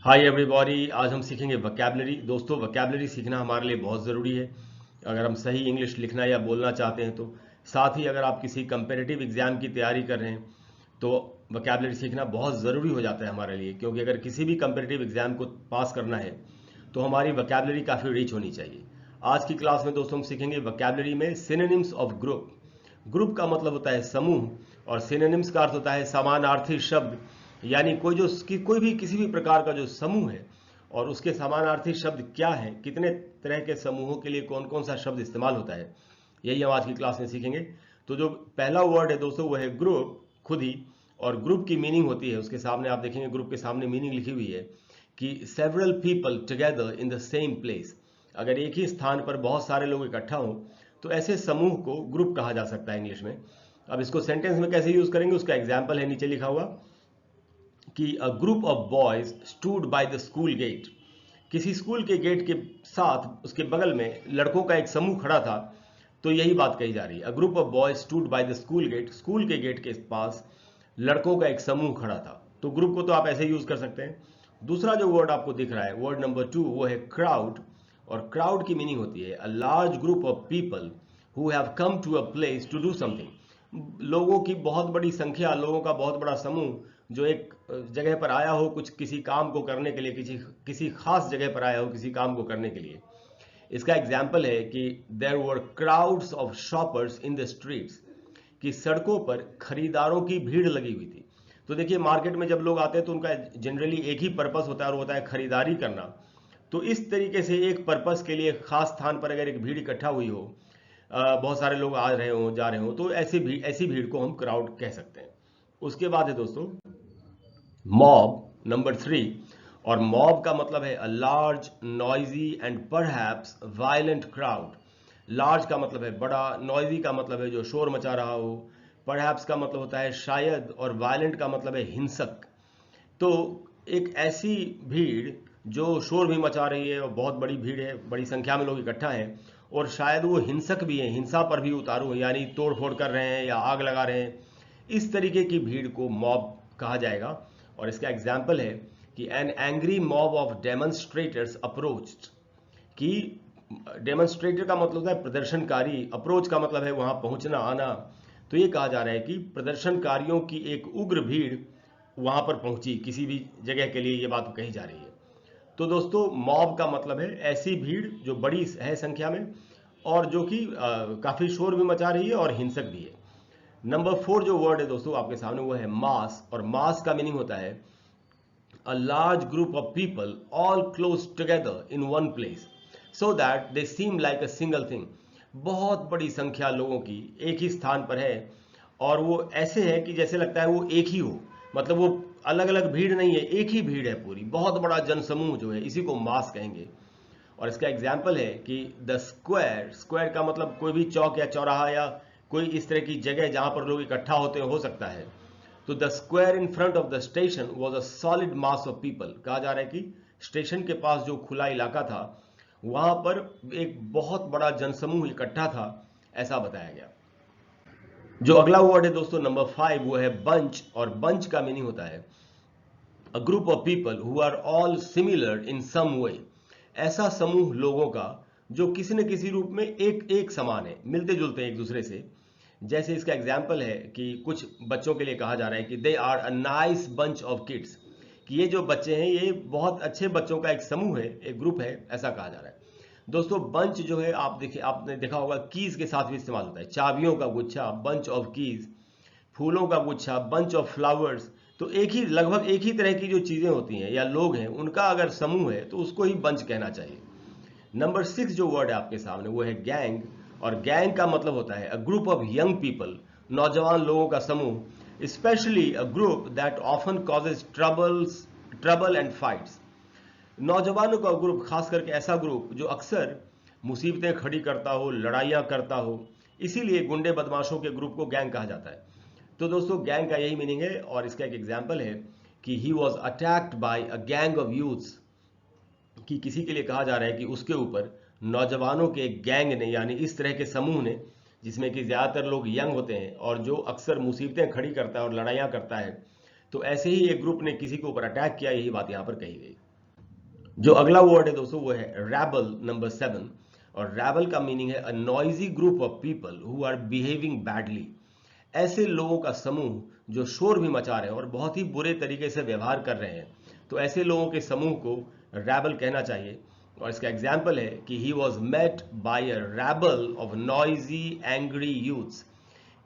Hi everybody, आज हम सीखेंगे वोकैबलरी। दोस्तों, वोकैबलरी सीखना हमारे लिए बहुत ज़रूरी है अगर हम सही इंग्लिश लिखना या बोलना चाहते हैं तो। साथ ही अगर आप किसी कंपेटिटिव एग्जाम की तैयारी कर रहे हैं तो वोकैबलरी सीखना बहुत ज़रूरी हो जाता है हमारे लिए, क्योंकि अगर किसी भी कंपेटिटिव एग्जाम को पास करना है तो हमारी वोकैबलरी काफ़ी रिच होनी चाहिए। आज की क्लास में दोस्तों हम सीखेंगे वोकैबलरी में सिनोनिम्स ऑफ ग्रुप। ग्रुप का मतलब होता है समूह और सिनोनिम्स का अर्थ होता है समानार्थी शब्द, यानी कोई भी किसी भी प्रकार का जो समूह है और उसके समानार्थी शब्द क्या है, कितने तरह के समूहों के लिए कौन कौन सा शब्द इस्तेमाल होता है, यही हम आज की क्लास में सीखेंगे। तो जो पहला वर्ड है दोस्तों वो है ग्रुप खुद ही। और ग्रुप की मीनिंग होती है, उसके सामने आप देखेंगे ग्रुप के सामने मीनिंग लिखी हुई है कि several people together in the same place. अगर एक ही स्थान पर बहुत सारे लोग इकट्ठा हों तो ऐसे समूह को ग्रुप कहा जा सकता है इंग्लिश में। अब इसको सेंटेंस में कैसे यूज करेंगे उसका एग्जाम्पल है नीचे लिखा हुआ कि a group of boys stood by the school gate. किसी स्कूल के गेट के साथ उसके बगल में लड़कों का एक समूह खड़ा था। तो यही बात कही जा रही है, a group of boys stood by the school gate. School के गेट के पास लड़कों का एक समूह खड़ा था। तो ग्रुप को तो आप ऐसे यूज कर सकते हैं। दूसरा जो वर्ड आपको दिख रहा है, वर्ड नंबर 2, वो है क्राउड। और क्राउड की मीनिंग होती है a large group of people who have come to a place to do something. लोगों की बहुत बड़ी संख्या, लोगों का बहुत बड़ा समूह जो एक जगह पर आया हो कुछ किसी काम को करने के लिए, किसी किसी खास जगह पर आया हो किसी काम को करने के लिए। इसका एग्जाम्पल है कि there were crowds of shoppers in the streets, कि सड़कों पर खरीदारों की भीड़ लगी हुई थी। तो देखिए, मार्केट में जब लोग आते हैं तो उनका जनरली एक ही पर्पस होता है और वो होता है खरीदारी करना। तो इस तरीके से एक पर्पस के लिए खास स्थान पर अगर एक भीड़ इकट्ठा हुई हो, बहुत सारे लोग आ रहे हो जा रहे हो, तो ऐसी भीड़ को हम क्राउड कह सकते हैं। उसके बाद है दोस्तों मॉब नंबर 3। और मॉब का मतलब है a large noisy and perhaps violent crowd. Large का मतलब है बड़ा, नॉइजी का मतलब है जो शोर मचा रहा हो, परहैप्स का मतलब होता है शायद, और वायलेंट का मतलब है हिंसक। तो एक ऐसी भीड़ जो शोर भी मचा रही है और बहुत बड़ी भीड़ है, बड़ी संख्या में लोग इकट्ठा हैं, और शायद वो हिंसक भी हैं, हिंसा पर भी उतारू हैं, यानी तोड़ फोड़ कर रहे हैं या आग लगा रहे हैं। इस तरीके की भीड़ को मॉब कहा जाएगा। और इसका एग्जाम्पल है कि an angry mob of demonstrators approached. कि डेमोन्स्ट्रेटर का मतलब होता है प्रदर्शनकारी, अप्रोच का मतलब है वहां पहुंचना आना। तो ये कहा जा रहा है कि प्रदर्शनकारियों की एक उग्र भीड़ वहां पर पहुंची किसी भी जगह के लिए, ये बात कही जा रही है। तो दोस्तों मॉब का मतलब है ऐसी भीड़ जो बड़ी है संख्या में और जो कि काफी शोर भी मचा रही है और हिंसक भी है। नंबर 4 जो वर्ड है दोस्तों आपके सामने वो है मास। और मास का मीनिंग होता है a large group of people all close together in one place so that they seem like a single thing। बहुत बड़ी संख्या लोगों की एक ही स्थान पर है और वो ऐसे है कि जैसे लगता है वो एक ही हो, मतलब वो अलग अलग भीड़ नहीं है, एक ही भीड़ है पूरी, बहुत बड़ा जनसमूह जो है, इसी को मास कहेंगे। और इसका एग्जाम्पल है कि द स्क्वायर, स्क्वायर का मतलब कोई भी चौक या चौराहा या कोई इस तरह की जगह जहां पर लोग इकट्ठा होते हो सकता है। तो the square in front of the station was a solid mass of people. कहा जा रहा है कि स्टेशन के पास जो खुला इलाका था वहां पर एक बहुत बड़ा जनसमूह इकट्ठा था, ऐसा बताया गया। जो अगला वर्ड है दोस्तों नंबर 5 वो है बंच। और बंच का मीनिंग होता है a group of people who are all similar in some way. ऐसा समूह लोगों का जो किसी न किसी रूप में एक एक समान है, मिलते जुलते हैं एक दूसरे से। जैसे इसका एग्जाम्पल है कि कुछ बच्चों के लिए कहा जा रहा है कि they are a nice bunch of kids, कि ये जो बच्चे हैं ये बहुत अच्छे बच्चों का एक समूह है, एक ग्रुप है, ऐसा कहा जा रहा है। दोस्तों बंच जो है आप देखिए, आपने देखा होगा कीज के साथ भी इस्तेमाल होता है, चाबियों का गुच्छा, बंच ऑफ कीज, फूलों का गुच्छा, बंच ऑफ फ्लावर्स। तो एक ही, लगभग एक ही तरह की जो चीजें होती हैं या लोग हैं उनका अगर समूह है तो उसको ही बंच कहना चाहिए। नंबर 6 जो वर्ड है आपके सामने वो है गैंग। और गैंग का मतलब होता है a group of young people, नौजवान लोगों का समूह, specially a group that often causes trouble and fights. नौजवानों का ग्रुप, खास करके ऐसा ग्रुप जो अक्सर मुसीबतें खड़ी करता हो, लड़ाइयाँ करता हो, इसीलिए गुंडे बदमाशों के ग्रुप को गैंग कहा जाता है। तो दोस्तों गैंग का यही मीनिंग है। और इसका एक एग्जाम्पल है कि he was attacked by a gang of youths, कि किसी के लिए कहा जा रहा है कि उसके ऊपर नौजवानों के एक गैंग ने, यानी इस तरह के समूह ने जिसमें कि ज़्यादातर लोग यंग होते हैं और जो अक्सर मुसीबतें खड़ी करता है और लड़ाइयाँ करता है, तो ऐसे ही एक ग्रुप ने किसी के ऊपर अटैक किया, यही बात यहाँ पर कही गई। जो अगला वर्ड है दोस्तों वो है रैबल, नंबर 7। और रैबल का मीनिंग है a noisy group of people who are behaving badly. ऐसे लोगों का समूह जो शोर भी मचा रहे हैं और बहुत ही बुरे तरीके से व्यवहार कर रहे हैं, तो ऐसे लोगों के समूह को रैबल कहना चाहिए। और इसका एग्जाम्पल है कि he was met by a rabble of noisy angry youths,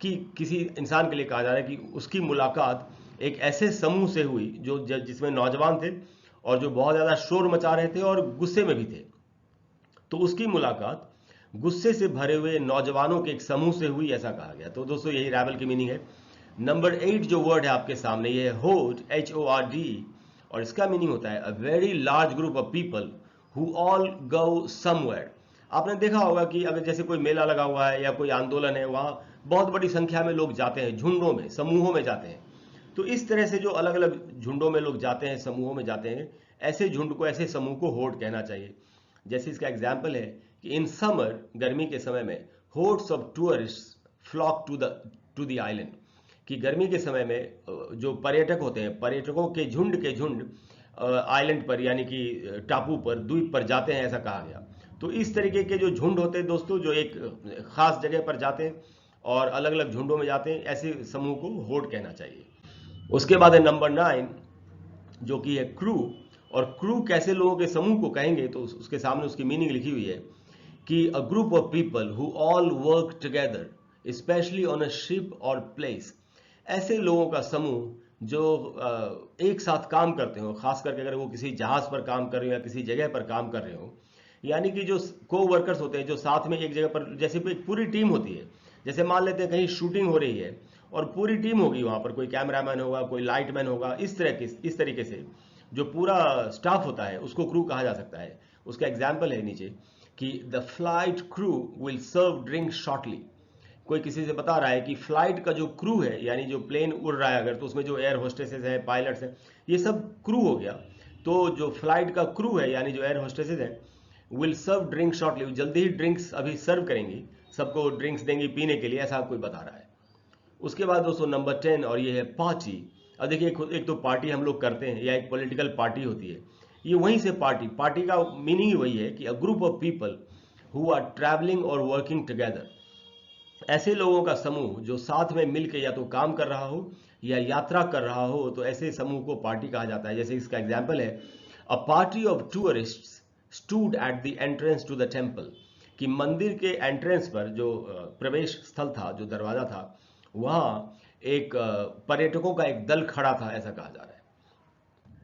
कि किसी इंसान के लिए कहा जा रहा है कि उसकी मुलाकात एक ऐसे समूह से हुई जो जिसमें नौजवान थे और जो बहुत ज़्यादा शोर मचा रहे थे और गुस्से में भी थे। तो उसकी मुलाकात गुस्से से भरे हुए नौजवानों के एक समूह से हुई, ऐसा कहा गया। तो दोस्तों यही रैबल की मीनिंग है। नंबर 8 जो वर्ड है आपके सामने, ये है होड, HORD। और इसका मीनिंग होता है a very large group of people who all go somewhere. आपने देखा होगा कि अगर जैसे कोई मेला लगा हुआ है या कोई आंदोलन है, वहां बहुत बड़ी संख्या में लोग जाते हैं, झुंडों में, समूहों में जाते हैं। तो इस तरह से जो अलग अलग झुंडों में लोग जाते हैं, समूहों में जाते हैं, ऐसे झुंड को, ऐसे समूह को होड कहना चाहिए। जैसे इसका एग्जाम्पल है कि इन समर, गर्मी के समय में, hordes of tourist flock to the island, कि गर्मी के समय में जो पर्यटक होते हैं, पर्यटकों के झुंड आइलैंड पर, यानी कि टापू पर, द्वीप पर जाते हैं, ऐसा कहा गया। तो इस तरीके के जो झुंड होते हैं दोस्तों, जो एक खास जगह पर जाते हैं और अलग अलग झुंडों में जाते हैं, ऐसे समूह को होड कहना चाहिए। उसके बाद है नंबर 9 जो कि है क्रू। और क्रू कैसे लोगों के समूह को कहेंगे, तो उसके सामने उसकी मीनिंग लिखी हुई है कि a group of people who all work together specially on a ship और प्लेस। ऐसे लोगों का समूह जो एक साथ काम करते हो, खास करके अगर वो किसी जहाज पर काम कर रहे हो या किसी जगह पर काम कर रहे हो, यानी कि जो को वर्कर्स होते हैं जो साथ में एक जगह पर, जैसे एक पूरी टीम होती है। जैसे मान लेते हैं कहीं शूटिंग हो रही है और पूरी टीम होगी वहां पर, कोई कैमरामैन होगा, कोई लाइटमैन होगा, इस तरीके से जो पूरा स्टाफ होता है उसको क्रू कहा जा सकता है। उसका एग्जाम्पल है नीचे कि the flight crew will serve drink shortly. कोई किसी से बता रहा है कि फ्लाइट का जो क्रू है, यानी जो प्लेन उड़ रहा है अगर, तो उसमें जो एयर होस्टेसेस है, पायलट्स हैं, ये सब क्रू हो गया। तो जो फ्लाइट का क्रू है, यानी जो एयर होस्टेसेस है, विल सर्व ड्रिंक शॉर्टली, जल्दी ही ड्रिंक्स अभी सर्व करेंगी, सबको ड्रिंक्स देंगी पीने के लिए, ऐसा कोई बता रहा है। उसके बाद दोस्तों नंबर 10, और ये है पार्टी। अब देखिए एक तो पार्टी हम लोग करते हैं या एक पॉलिटिकल पार्टी होती है, ये वहीं से पार्टी का मीनिंग ही वही है कि a group of people who are travelling और वर्किंग टुगेदर। ऐसे लोगों का समूह जो साथ में मिलकर या तो काम कर रहा हो या यात्रा कर रहा हो, तो ऐसे समूह को पार्टी कहा जाता है। जैसे इसका एग्जाम्पल है a party of tourists stood at the entrance to the temple, कि मंदिर के एंट्रेंस पर जो प्रवेश स्थल था, जो दरवाजा था, वहां एक पर्यटकों का एक दल खड़ा था, ऐसा कहा जा रहा है।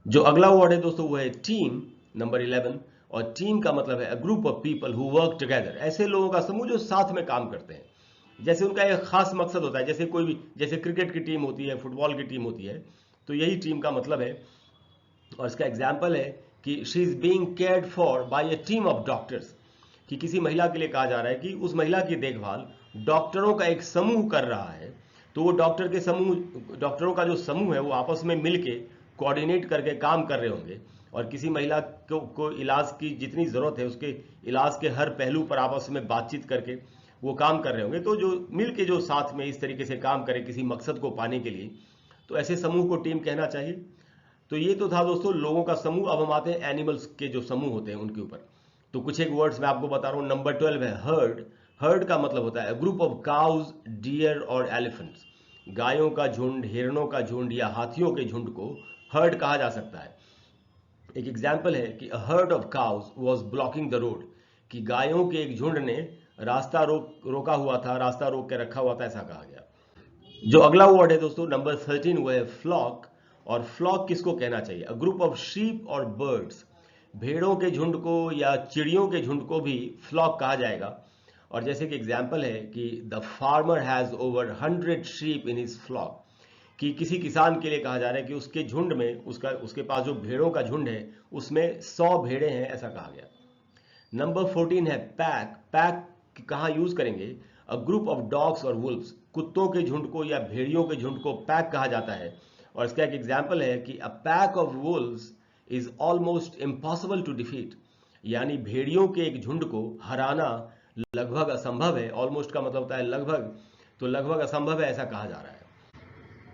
जो अगला वर्ड है दोस्तों वो है टीम, नंबर 11। और टीम का मतलब है a group of people who work together. ऐसे लोगों का समूह जो साथ में काम करते हैं, जैसे उनका एक खास मकसद होता है। जैसे कोई भी, जैसे क्रिकेट की टीम होती है, फुटबॉल की टीम होती है, तो यही टीम का मतलब है। और इसका एग्जाम्पल है कि she is being cared for by a team of doctors, कि किसी महिला के लिए कहा जा रहा है कि उस महिला की देखभाल डॉक्टरों का एक समूह कर रहा है। तो वो डॉक्टरों का जो समूह है वो आपस में मिलके कोऑर्डिनेट करके काम कर रहे होंगे, और किसी महिला को इलाज की जितनी जरूरत है उसके इलाज के हर पहलू पर आपस में बातचीत करके वो काम कर रहे होंगे। तो जो मिलके जो साथ में इस तरीके से काम करे किसी मकसद को पाने के लिए, तो ऐसे समूह को टीम कहना चाहिए। तो ये तो था दोस्तों लोगों का समूह। अब हम आते हैं एनिमल्स के जो समूह होते हैं उनके ऊपर। तो कुछ एक वर्ड्स मैं आपको बता रहा हूँ। नंबर 12 है हर्ड। हर्ड का मतलब होता है ग्रुप ऑफ काउज, डियर और एलिफेंट्स। गायों का झुंड, हिरणों का झुंड या हाथियों के झुंड को हर्ड कहा जा सकता है। एक एग्जाम्पल है कि a herd of cows was blocking the road, कि गायों के एक झुंड ने रास्ता रोका हुआ था, रास्ता रोक के रखा हुआ था, ऐसा कहा गया। जो अगला वर्ड है दोस्तों नंबर 13 वो है फ्लॉक। और फ्लॉक किसको कहना चाहिए? अ ग्रुप ऑफ शीप और बर्ड्स। भेड़ों के झुंड को या चिड़ियों के झुंड को भी फ्लॉक कहा जाएगा। और जैसे कि एग्जाम्पल है कि the farmer has over 100 sheep in his flock, कि किसी किसान के लिए कहा जा रहा है कि उसके झुंड में, उसके पास जो भेड़ों का झुंड है उसमें 100 भेड़े हैं, ऐसा कहा गया। नंबर 14 है पैक। पैक कहाँ यूज करेंगे? अ ग्रुप ऑफ डॉग्स और वुल्व्स। कुत्तों के झुंड को या भेड़ियों के झुंड को पैक कहा जाता है। और इसका एक एग्जाम्पल है कि a pack of wolves is almost impossible to defeat, यानी भेड़ियों के एक झुंड को हराना लगभग असंभव है। ऑलमोस्ट का मतलब होता है लगभग, तो लगभग असंभव है, ऐसा कहा जा रहा है।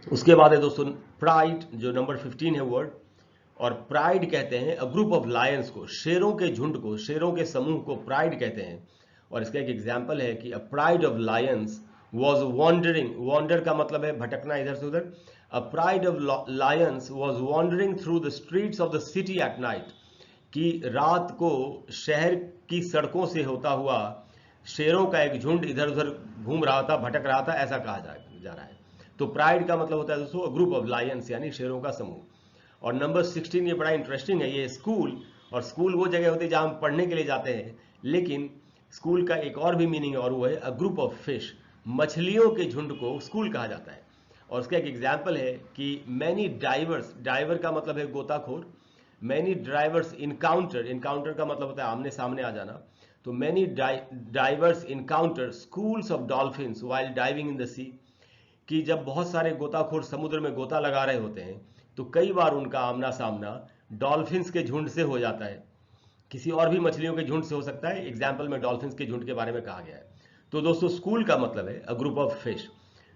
उसके बाद है दोस्तों प्राइड, जो नंबर 15 है वर्ड। और प्राइड कहते हैं अ ग्रुप ऑफ लायंस को, शेरों के झुंड को, शेरों के समूह को प्राइड कहते हैं। और इसका एक एग्जाम्पल है कि a pride of lions was wandering, wander का मतलब है भटकना इधर से उधर, a pride of lions was wandering through the streets of the city at night, कि रात को शहर की सड़कों से होता हुआ शेरों का एक झुंड इधर उधर घूम रहा था, भटक रहा था, ऐसा कहा जा रहा है। तो प्राइड का मतलब होता है दोस्तों ग्रुप ऑफ लायंस, यानी शेरों का समूह। और नंबर 16 ये बड़ा इंटरेस्टिंग है, ये स्कूल, और स्कूल वो जगह होती है जहां हम पढ़ने के लिए जाते हैं, लेकिन स्कूल का एक और भी मीनिंग है और वो है अ ग्रुप ऑफ फिश, मछलियों के झुंड को स्कूल कहा जाता है। और उसका एक एग्जाम्पल है कि मैनी डाइवर्स, डाइवर का मतलब है गोताखोर, मैनी ड्राइवर्स इनकाउंटर, इनकाउंटर का मतलब होता है आमने सामने आ जाना, तो many divers encounter schools of dolphins while diving in the sea, कि जब बहुत सारे गोताखोर समुद्र में गोता लगा रहे होते हैं तो कई बार उनका आमना सामना डॉल्फिन्स के झुंड से हो जाता है, किसी और भी मछलियों के झुंड से हो सकता है, एग्जाम्पल में डॉल्फिन्स के झुंड के बारे में कहा गया है। तो दोस्तों स्कूल का मतलब है अ ग्रुप ऑफ फिश।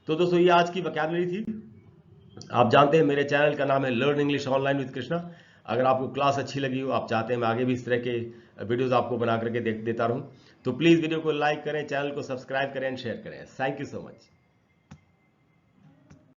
तो दोस्तों ये आज की वोकैबुलरी थी। आप जानते हैं मेरे चैनल का नाम है learn English online with Krishna. अगर आपको क्लास अच्छी लगी हो, आप चाहते हैं मैं आगे भी इस तरह के वीडियोस आपको बना करके देता रहूं, तो प्लीज वीडियो को लाइक करें, चैनल को सब्सक्राइब करें एंड शेयर करें। Thank you so much.